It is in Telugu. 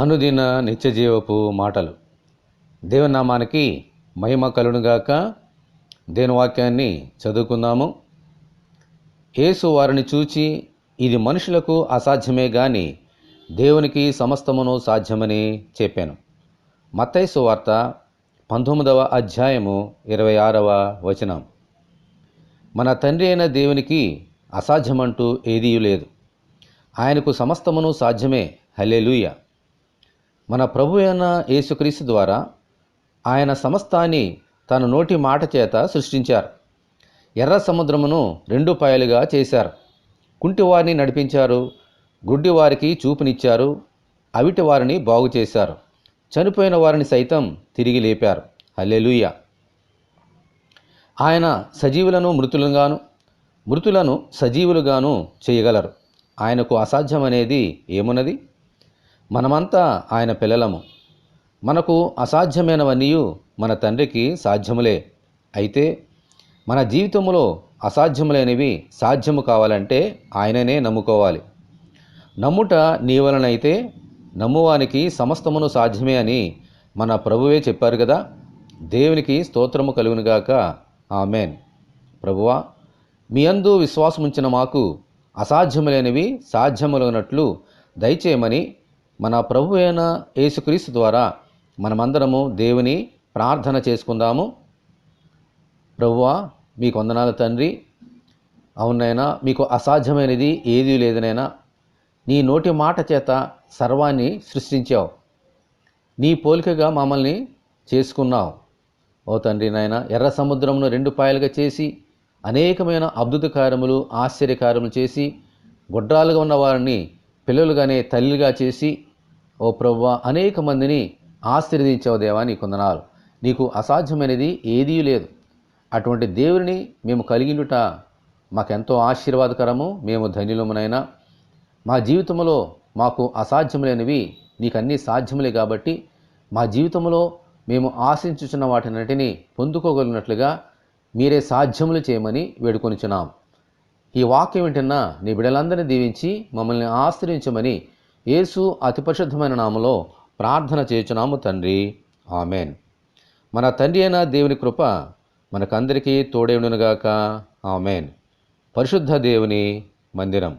అనుదిన నిత్యజీవపు మాటలు. దేవుని నామానికి మహిమ కలుగునుగాక. దేవుని వాక్యాన్ని చదువుకుందాము. యేసు వారిని చూచి, ఇది మనుషులకు అసాధ్యమే గాని దేవునికి సమస్తమును సాధ్యమని చెప్పాను. మత్తయి సువార్త 19వ అధ్యాయము 26వ వచనం. మన తండ్రి అయిన దేవునికి అసాధ్యమంటూ ఏదీ లేదు. ఆయనకు సమస్తమును సాధ్యమే. హల్లెలూయా. మన ప్రభు అయిన యేసుక్రీస్తు ద్వారా ఆయన సమస్తాన్ని తన నోటి మాట చేత సృష్టించారు. ఎర్ర సముద్రమును 2 పాయలుగా చేశారు. కుంటివారిని నడిపించారు. గుడ్డివారికి చూపునిచ్చారు. అవిటి వారిని బాగు చేశారు. చనిపోయిన వారిని సైతం తిరిగి లేపారు. హల్లెలూయా. ఆయన సజీవులను మృతులుగాను, మృతులను సజీవులుగాను చేయగలరు. ఆయనకు అసాధ్యం అనేది ఏమున్నది? మనమంతా ఆయన పిల్లలము. మనకు అసాధ్యమైనవన్నీ మన తండ్రికి సాధ్యములే. అయితే మన జీవితంలో అసాధ్యములైనవి సాధ్యము కావాలంటే ఆయననే నమ్ముకోవాలి. నమ్ముట నీ వలనైతే నమ్మువానికి సమస్తమును సాధ్యమే అని మన ప్రభువే చెప్పారు కదా. దేవునికి స్తోత్రము కలుగునుగాక. ఆమెన్. ప్రభువా, మీ యందు విశ్వాసముంచిన మాకు అసాధ్యములైనవి సాధ్యములైనట్లు దయచేయమని మన ప్రభు అయిన యేసుక్రీస్తు ద్వారా మనమందరము దేవుని ప్రార్థన చేసుకుందాము. ప్రభువా, మీకు వందనాలు తండ్రి. అవునైనా, మీకు అసాధ్యమైనది ఏదీ లేదనైనా. నీ నోటి మాట చేత సర్వాన్ని సృష్టించావు. నీ పోలికగా మమ్మల్ని చేసుకున్నావు. ఓ తండ్రి నాయన, ఎర్ర సముద్రమును 2 పాయలుగా చేసి అనేకమైన అద్భుత కార్యములు, ఆశ్చర్యకార్యములు చేసి గుడ్రాలుగా ఉన్న వారిని పిల్లలుగానే తల్లిగా చేసి, ఓ ప్రభువా, అనేక మందిని ఆశీర్వదించావు దేవా. నీకు వందనాలు. నీకు అసాధ్యమైనది ఏదీ లేదు. అటువంటి దేవుని మేము కలిగినుట మాకెంతో ఆశీర్వాదకరము. మేము ధన్యులమునైనా. మా జీవితంలో మాకు అసాధ్యములైనవి నీకన్నీ సాధ్యములే కాబట్టి మా జీవితంలో మేము ఆశించుచున్న వాటినన్నిటినీ పొందుకోగలిగినట్లుగా మీరే సాధ్యములు చేయమని వేడుకొనిచున్నాం. ఈ వాక్యం వింటున్న నీ బిడ్డలందరినీ దీవించి మమ్మల్ని ఆశ్రయించమని యేసు అతి పరిశుద్ధమైన నామములో ప్రార్థన చేయుచున్నాము తండ్రి. ఆమెన్. మన తండ్రి అయిన దేవుని కృప మనకందరికీ తోడేయునుగాక. ఆమెన్. పరిశుద్ధ దేవుని మందిరం.